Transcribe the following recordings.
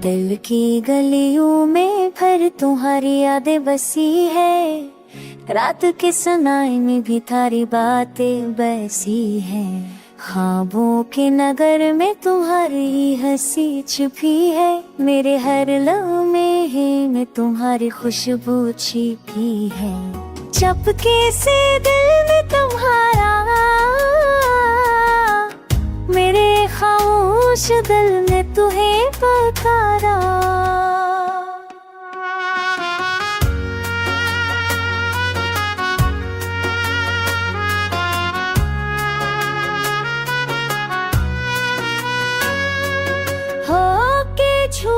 दिल की गलियों में फिर तुम्हारी यादें बसी है। रात के सनाए में भी थारी बातें बसी है। ख्वाबों के नगर में तुम्हारी हंसी छुपी है। मेरे हर लम्हे में तुम्हारी खुशबू छिपी है। चपके से दिल में तुम्हारा, मेरे खामोश दिल ने तुम्हें पुकारा। छू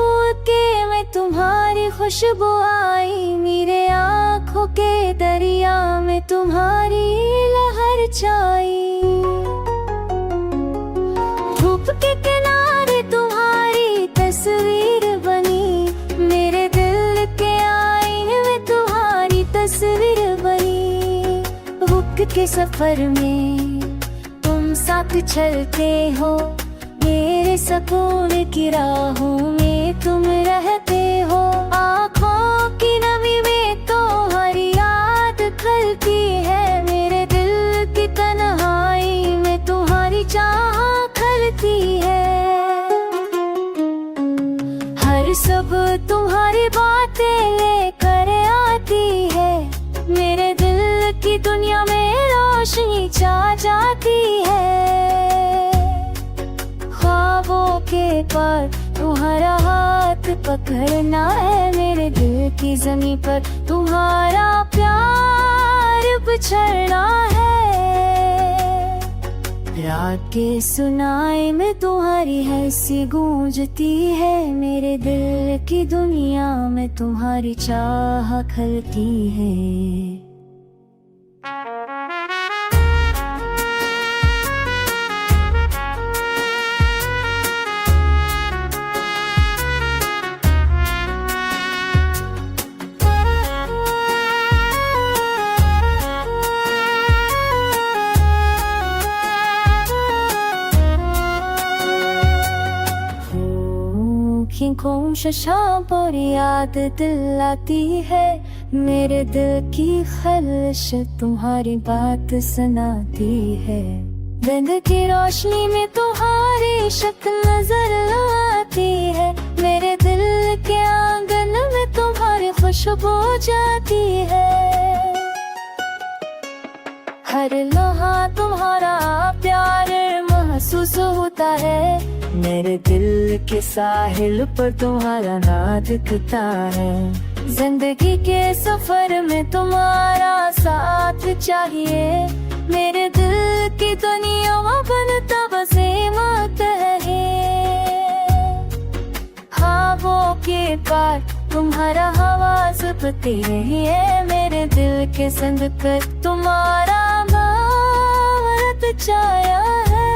के मैं तुम्हारी खुशबू आई, मेरे आँखों के दरिया में तुम्हारी लहर छाई। धूप के किनारे तुम्हारी तस्वीर बनी, मेरे दिल के आईने में तुम्हारी तस्वीर बनी। रुक के सफर में तुम साथ चलते हो, मेरे सुकून की राहों में तुम रहते हो। आँखों की नमी में तुम्हारी याद खलती है, मेरे दिल की तन्हाई में तुम्हारी चाह खलती है। हर सुबह तुम्हारी बातें लेकर आती है, मेरे दिल की दुनिया में रोशनी छा जाती है। ख्वाबों के पार तुम्हारा हाथ पकड़ना है, मेरे दिल की ज़मीं पर तुम्हारा प्यार बिछड़ना है। रात के सुनाए में तुम्हारी हंसी गूंजती है, मेरे दिल की दुनिया में तुम्हारी चाह खलती है। आँखों से शाम पर याद दिलाती है, मेरे दिल की ख्वाहिश तुम्हारी बात सुनाती है। दिन की रोशनी में तुम्हारी शक्ल नजर आती है, मेरे दिल के आंगन में तुम्हारी खुशबू जाती है। हर लम्हा तुम्हारा प्यार महसूस होता है, मेरे दिल के साहिल पर तुम्हारा नाम दिखता है। जिंदगी के सफर में तुम्हारा साथ चाहिए, मेरे दिल की दुनिया बनता बसे मत है। ख्वाबों के पार तुम्हारा आवाज बती रही है, मेरे दिल के संग पर तुम्हारा अमृत छाया है।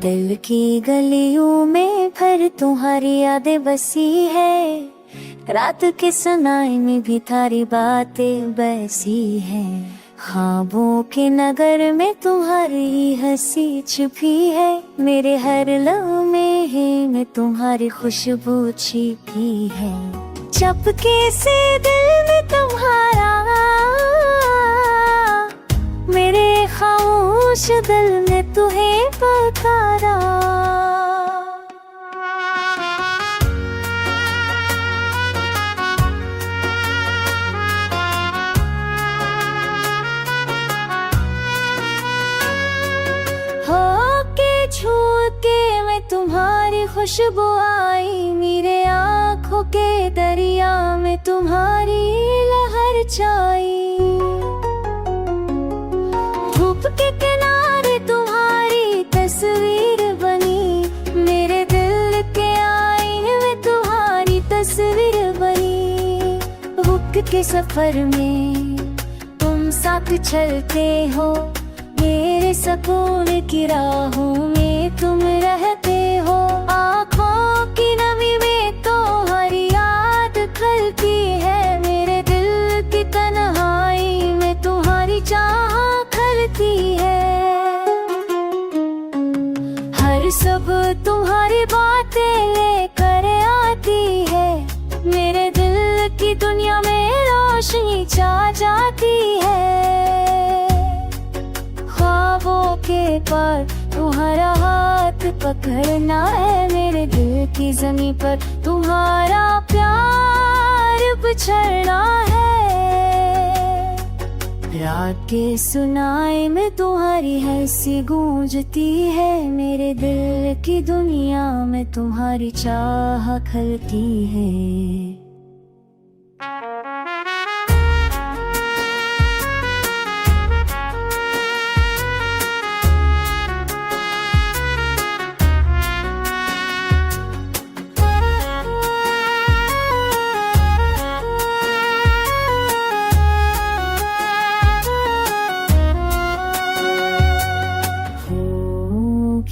दिल की गलियों में फिर तुम्हारी यादें बसी है। रात के सनाए में भी थारी बातें बसी है। ख्वाबों के नगर में तुम्हारी हंसी छुपी है, मेरे हर लम्हे में तुम्हारी खुशबू छिपी है। चपके से दिल में तुम्हारा, मेरे खामोश दिल ने तुम्हें पुकारा। होके छू के मैं तुम्हारी खुशबू आई, मेरे आँखों के दरिया में तुम्हारी लहर छाई। धूप के किनारे तुम्हारी तस्वीर बनी, मेरे दिल के आईने में तुम्हारी तस्वीर बनी। रुक के सफर में तुम साथ चलते हो, मेरे सुकून की राहों में तुम रहते हो। आँखों की नमी में तो हर याद खलती है, मेरे दिल की तन्हाई में तुम्हारी चाह खलती है। हर सब तुम्हारी बातें लेकर आती है, मेरे दिल की दुनिया में रोशनी छा जाती है। ख्वाबों के पार तुम्हारा हाथ पकड़ना है, मेरे दिल की जमीन पर तुम्हारा प्यार बिछड़ना है। रात के सुनाए में तुम्हारी हंसी गूंजती है, मेरे दिल की दुनिया में तुम्हारी चाह खलती है।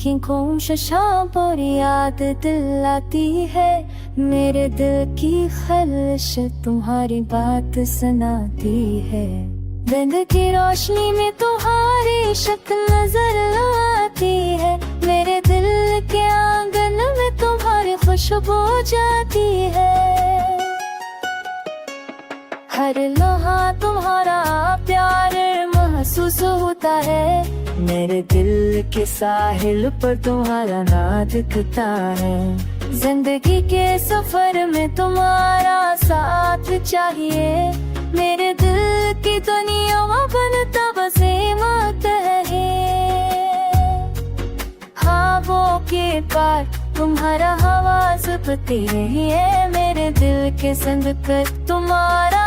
आँखों से शाम पर याद दिलाती है, मेरे दिल की खलिश तुम्हारी बात सुनाती है। दिन की रोशनी में तुम्हारी शक्ल नजर आती है, मेरे दिल के आंगन में तुम्हारी खुशबू जाती है। हर लम्हा तुम्हारा प्यार महसूस होता है, मेरे दिल के साहिल पर तुम्हारा नाम दिखता है। जिंदगी के सफर में तुम्हारा साथ चाहिए, मेरे दिल की दुनिया बनता बसे मत है। ख्वाबों के पार तुम्हारा आवाज बती रही है, मेरे दिल के संग कर तुम्हारा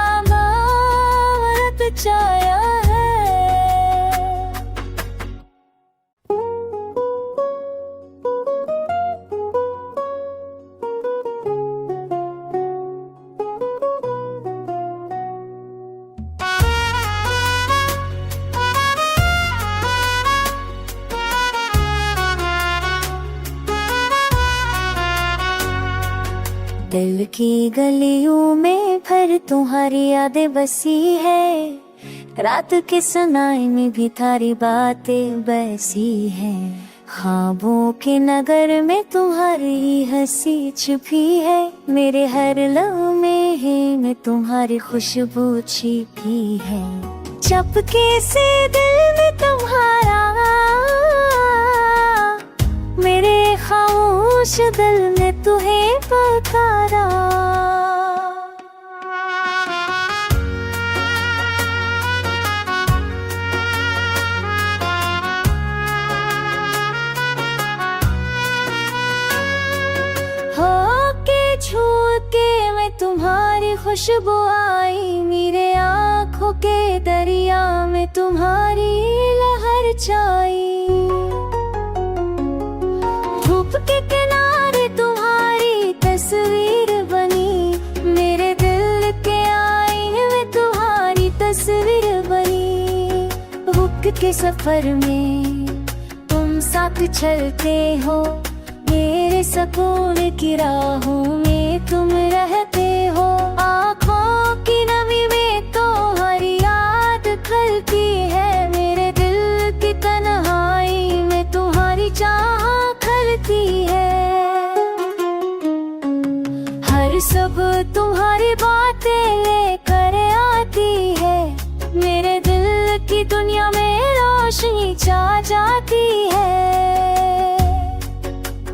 छाया है। दिल की गलियों में फिर तुम्हारी यादें बसी है, रात के सनाए में भी थारी बातें बसी है। ख्वाबों के नगर में तुम्हारी हंसी छुपी है, मेरे हर लम्हे में तुम्हारी खुशबू छिपी है। चपके से दिल में तुम्हारा, मेरे खामोश दिल में तुम्हें पुकारा। तुम्हारी खुशबू आई, मेरे आँखों के दरिया में तुम्हारी लहर छाई। धूप के किनारे तुम्हारी तस्वीर बनी, मेरे दिल के आईने में तुम्हारी तस्वीर बनी। रुक के सफर में तुम साथ चलते हो, मेरे सुकून की राहों में तुम रहते हो। आँखों की नमी में तो हर याद खलती है, मेरे दिल की तन्हाई में तुम्हारी चाह खलती है। हर सब तुम्हारी बातें लेकर आती है, मेरे दिल की दुनिया में रोशनी छा जाती है।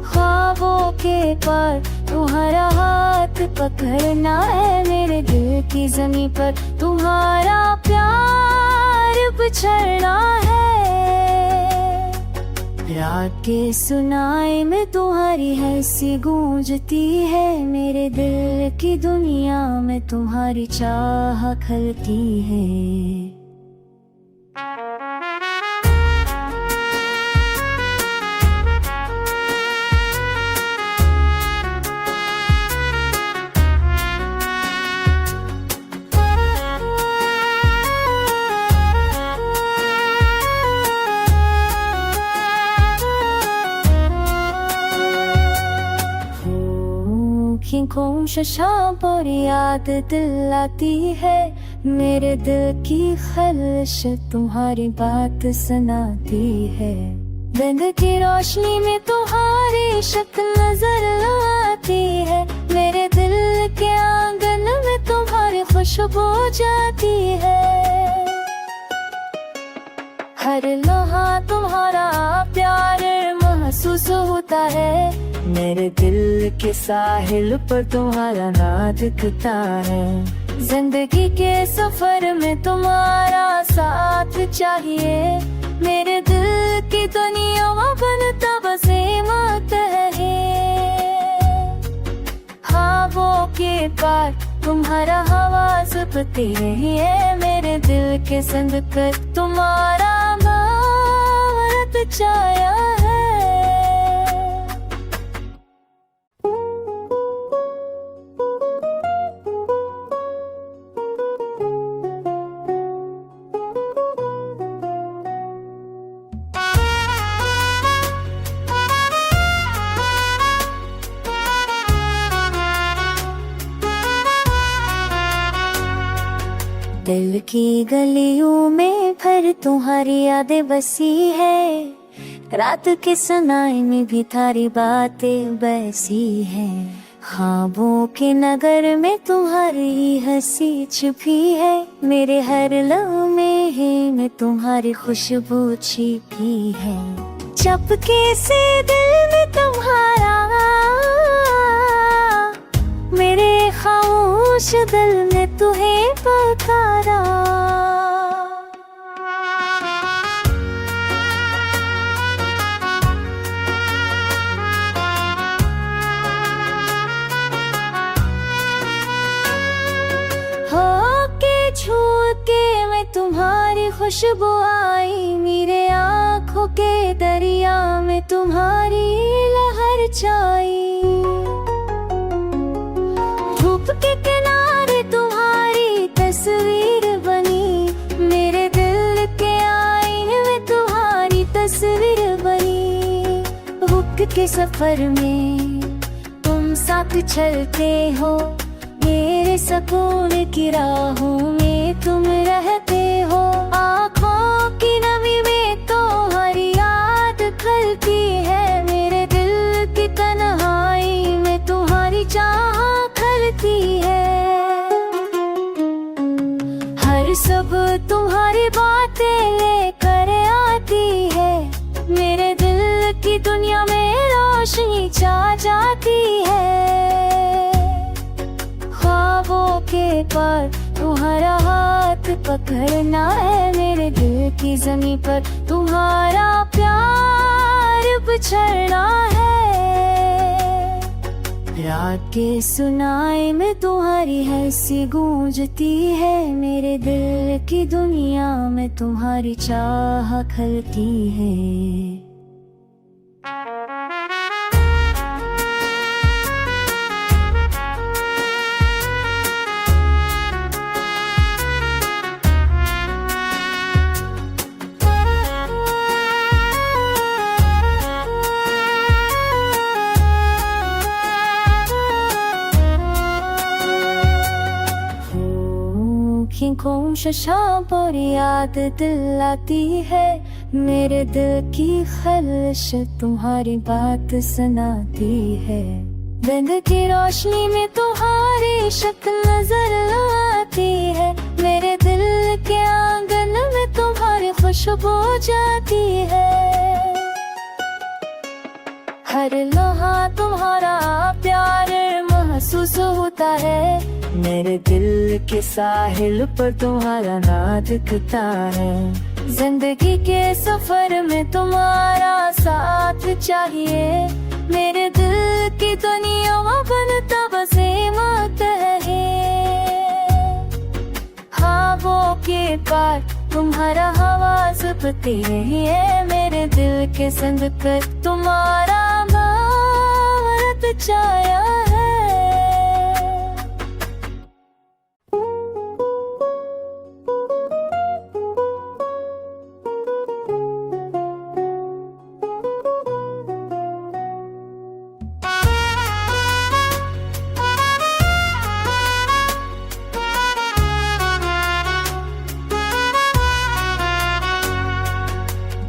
ख्वाबों के पार तुम्हारा हाथ पकड़ना है, मेरे दिल की जमीन पर तुम्हारा प्यार बिछड़ना है। रात के सुनाए में तुम्हारी हंसी गूंजती है, मेरे दिल की दुनिया में तुम्हारी चाह खलती है। शशांक और याद दिलाती है, मेरे दिल की खलिश तुम्हारी बात सुनाती है। दिन की रोशनी में तुम्हारी शक्ल नजर आती है, मेरे दिल के आंगन में तुम्हारी खुशबू जाती है। हर लम्हा तुम्हारा प्यार महसूस होता है, मेरे दिल के साहिल पर तुम्हारा नाम दिखता है। जिंदगी के सफर में तुम्हारा साथ चाहिए, मेरे दिल की दुनिया बनता बसे मत है। ख्वाबों के पार तुम्हारा आवाज बती रही है, मेरे दिल के संग कर तुम्हारा भारत छाया है। दिल की गलियों में फिर तुम्हारी यादें बसी है, रात के सनाए में भी थारी बातें बसी है। ख्वाबों के नगर में तुम्हारी हंसी छुपी है, मेरे हर लम्हे में तुम्हारी खुशबू छिपी है। चपके से दिल में तुम्हारा, मेरे खामोश दिल ने तुम्हें पुकारा। होके छू के मैं तुम्हारी खुशबू आई, मेरे आँखों के दरिया में तुम्हारी लहर छाई। धूप के किनारे तुम्हारी तस्वीर बनी, मेरे दिल के आईने में तुम्हारी तस्वीर बनी। रुक के सफर में तुम साथ चलते हो, मेरे सुकून की राहों में तुम रहते हो। आँखों की नमी में तुम्हारी याद खलती है, मेरे दिल की तन्हाई में तुम्हारी चाह खलती है। हर सब तुम्हारी बातें लेकर आती है, मेरे दिल की दुनिया में रोशनी छा जाती है। ख्वाबों के पार तुम्हारा हाथ पकड़ना है, मेरे दिल की ज़मीं पर तुम्हारा प्यार बिछड़ना है। रात के सुनाए में तुम्हारी हंसी गूंजती है, मेरे दिल की दुनिया में तुम्हारी चाह खलती है। आँखों शशांक और याद दिलाती है, मेरे दिल की खलिश तुम्हारी बात सुनाती है। दिन की रोशनी में तुम्हारी शक्ल नजर आती है, मेरे दिल के आंगन में तुम्हारी खुशबू जाती है। हर लम्हा तुम्हारा प्यार महसूस होता है, मेरे दिल के साहिल पर तुम्हारा नाम दिखता है। जिंदगी के सफर में तुम्हारा साथ चाहिए, मेरे दिल की दुनिया बनता बसे मत है। ख्वाबों के पार तुम्हारा आवाज बती रही है, मेरे दिल के संग कर तुम्हारा भारत छाया है।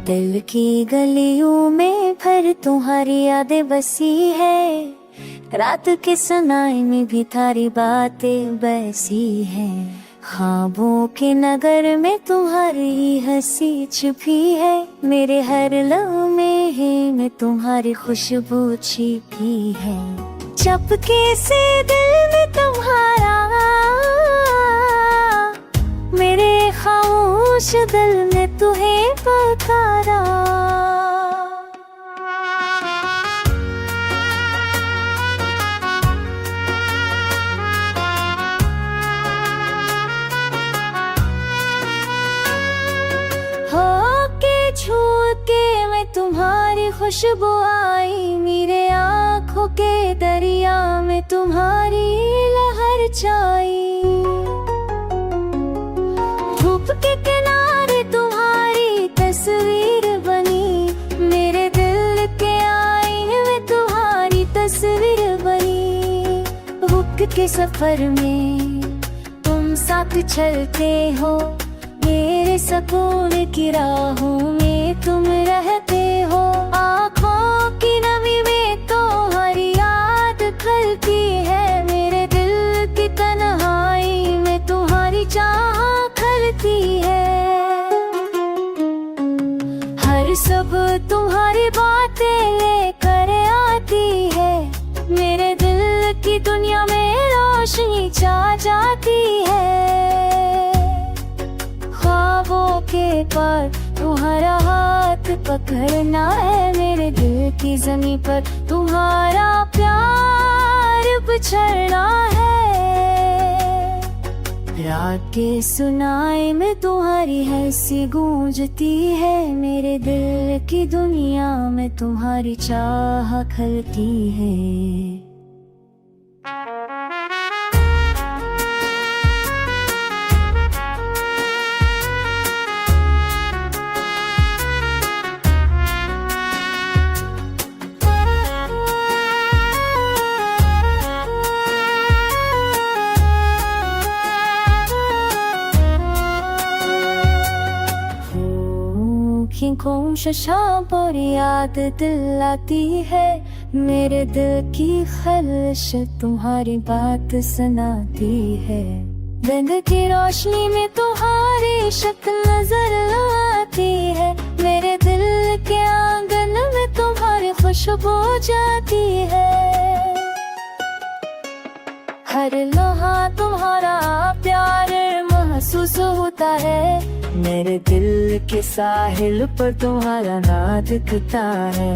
दिल की गलियों में फिर तुम्हारी यादें बसी है, रात के सनाए में भी थारी बातें बसी है। ख्वाबों के नगर में तुम्हारी हंसी छुपी है, मेरे हर लम्हे में तुम्हारी खुशबू छिपी है। चपके से दिल में तुम्हारा, मेरे खामोश दिल ने तुम्हें पुकारा। छू के मैं तुम्हारी खुशबू आई, मेरे आँखों के दरिया में तुम्हारी लहर छाई। धूप के किनारे तुम्हारी तस्वीर बनी, मेरे दिल के आईने में तुम्हारी तस्वीर बनी। रुक के सफर में तुम साथ चलते हो, मेरे सुकून की राहों में तुम रहते हो। आँखों की नमी में तुम्हारी याद खलती है, मेरे दिल की तन्हाई में तुम्हारी चाह खलती है। हर सुबह तुम्हारी बातें लेकर आती है, मेरे दिल की दुनिया में रोशनी छा जाती है। ख्वाबों के पार तुम्हारा हाथ पकड़ना है, मेरे दिल की ज़मीं पर तुम्हारा प्यार बिछड़ना है। रात के सुनाए में तुम्हारी हंसी गूंजती है, मेरे दिल की दुनिया में तुम्हारी चाह खलती है। आँखों से शाम पर याद दिलाती है, मेरे दिल की ख्वाहिश तुम्हारी बात सुनाती है। दिन की रोशनी में तुम्हारी शक्ल नजर आती है, मेरे दिल के आंगन में तुम्हारी खुशबू जाती है। हर लम्हा तुम्हारा प्यार महसूस होता है, मेरे दिल के साहिल पर तुम्हारा नाम दिखता है।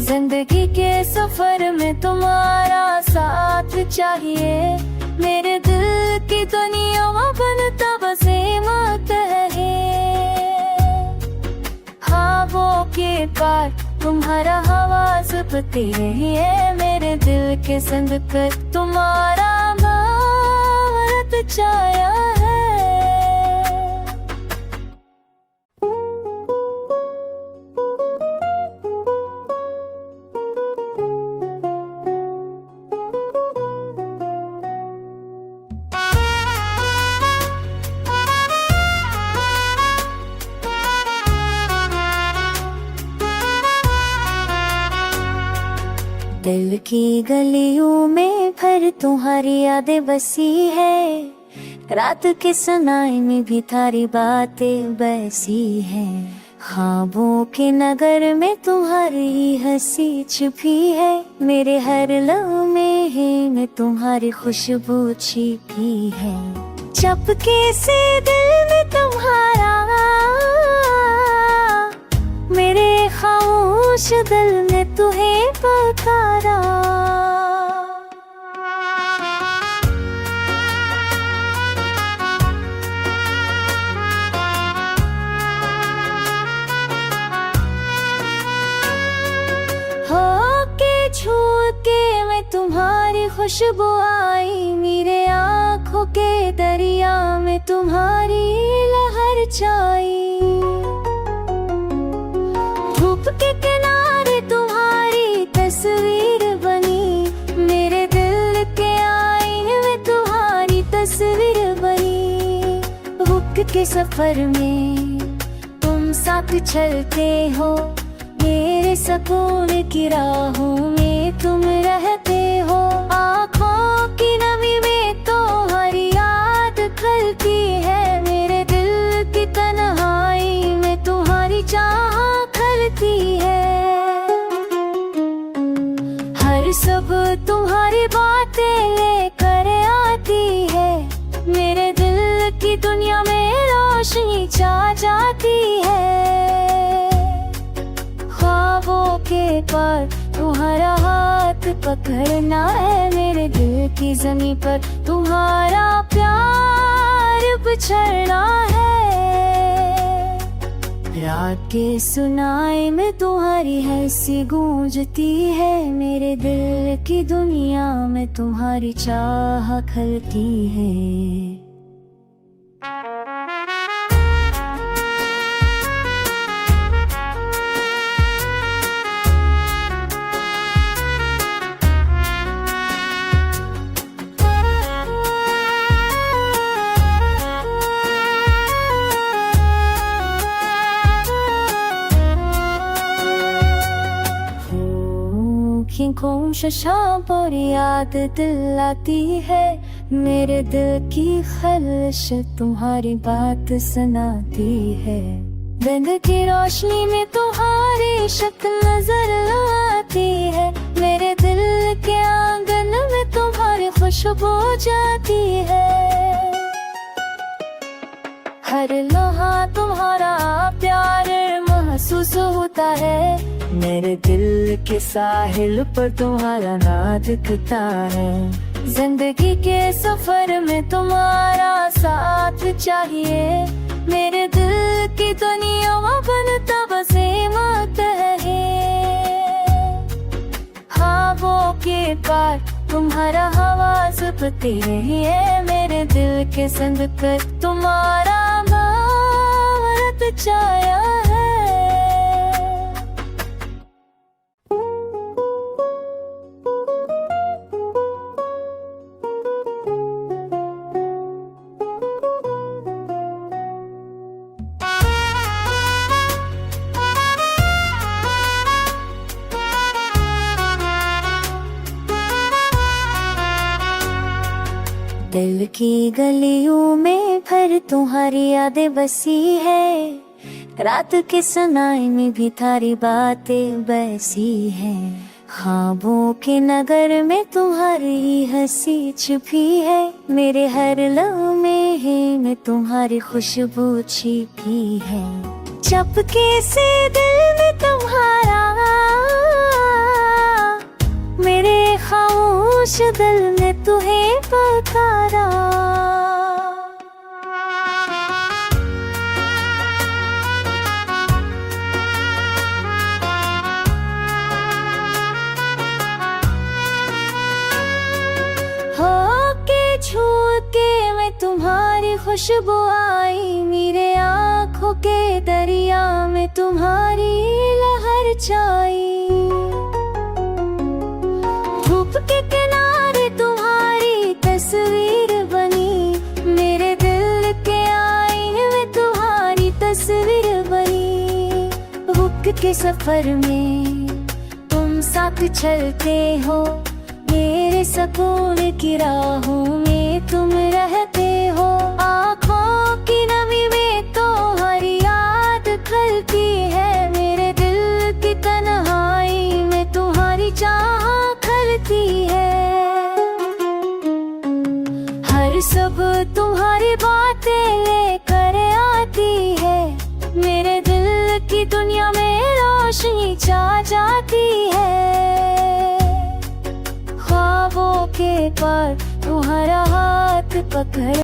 जिंदगी के सफर में तुम्हारा साथ चाहिए, मेरे दिल की दुनिया बनता बसे मत है। ख्वाबों के पार तुम्हारा आवाज बती रही है, मेरे दिल के संग पर तुम्हारा अमृत छाया है। दिल की गलियों में फिर तुम्हारी यादें बसी है, रात के सनाए में भी थारी बातें बसी है। ख्वाबों के नगर में तुम्हारी हंसी छुपी है, मेरे हर लम्हे में तुम्हारी खुशबू छिपी है। चपके से दिल में तुम्हारा, मेरे खामोश दिल ने तुम्हें पुकारा। छू के मैं तुम्हारी खुशबू आई, मेरे आँखों के दरिया में तुम्हारी लहर छाई। धूप के किनारे तुम्हारी तस्वीर बनी, मेरे दिल के आईने में तुम्हारी तस्वीर बनी। रुक के सफर में तुम साथ चलते हो, मेरे सुकून की राहों में तुम रहते हो। आँखों की नमी में तुम्हारी याद खलती है, मेरे दिल की तन्हाई में तुम्हारी चाह खलती है। हर सब तुम्हारी बातें लेकर आती है, मेरे दिल की दुनिया में रोशनी छा जाती है। ख्वाबों के पार तुम्हारा हाथ पकड़ना है, मेरे दिल की ज़मीं पर तुम्हारा प्यार बिछड़ना है। रात के सुनाए में तुम्हारी हंसी गूंजती है, मेरे दिल की दुनिया में तुम्हारी चाह खलती है। आँखों से शाम पर याद दिलाती है, मेरे दिल की ख्वाहिश तुम्हारी बात सुनाती है। दिन की रोशनी में तुम्हारी शक्ल नजर आती है, मेरे दिल के आंगन में तुम्हारी खुशबू जाती है। हर लम्हा तुम्हारा प्यार महसूस होता है, मेरे दिल के साहिल पर तुम्हारा नाम दिखता है। जिंदगी के सफर में तुम्हारा साथ चाहिए, मेरे दिल की दुनिया में बनता बसे मत है। ख्वाबों के पार तुम्हारा आवाज पती है, मेरे दिल के संग पर तुम्हारा अमृत छाया है। दिल की गलियों में फिर तुम्हारी यादें बसी है, रात के सनाए में भी थारी बातें बसी है। ख्वाबों के नगर में तुम्हारी हंसी छुपी है, मेरे हर लम्हे में तुम्हारी खुशबू छिपी है। चपके से दिल में तुम्हारा, मेरे खामोश दिल ने तुम्हें पुकारा। होके छू के मैं तुम्हारी खुशबू आई, मेरे आँखों के दरिया में तुम्हारी लहर छाई। धूप के किनारे तुम्हारी तस्वीर बनी, मेरे दिल के आईने में तुम्हारी तस्वीर बनी। रुक के सफर में तुम साथ चलते हो, मेरे सुकून की राहों में तुम रहते हो। आँखों की नमी में तुम्हारी याद खलती है, मेरे दिल की तन्हाई में तुम्हारी चाह खलती है। हर सब तुम्हारी बातें लेकर आती है, मेरे दिल की दुनिया में रोशनी छा जाती है। ख्वाबों के पार तुम्हारा हाथ पकड़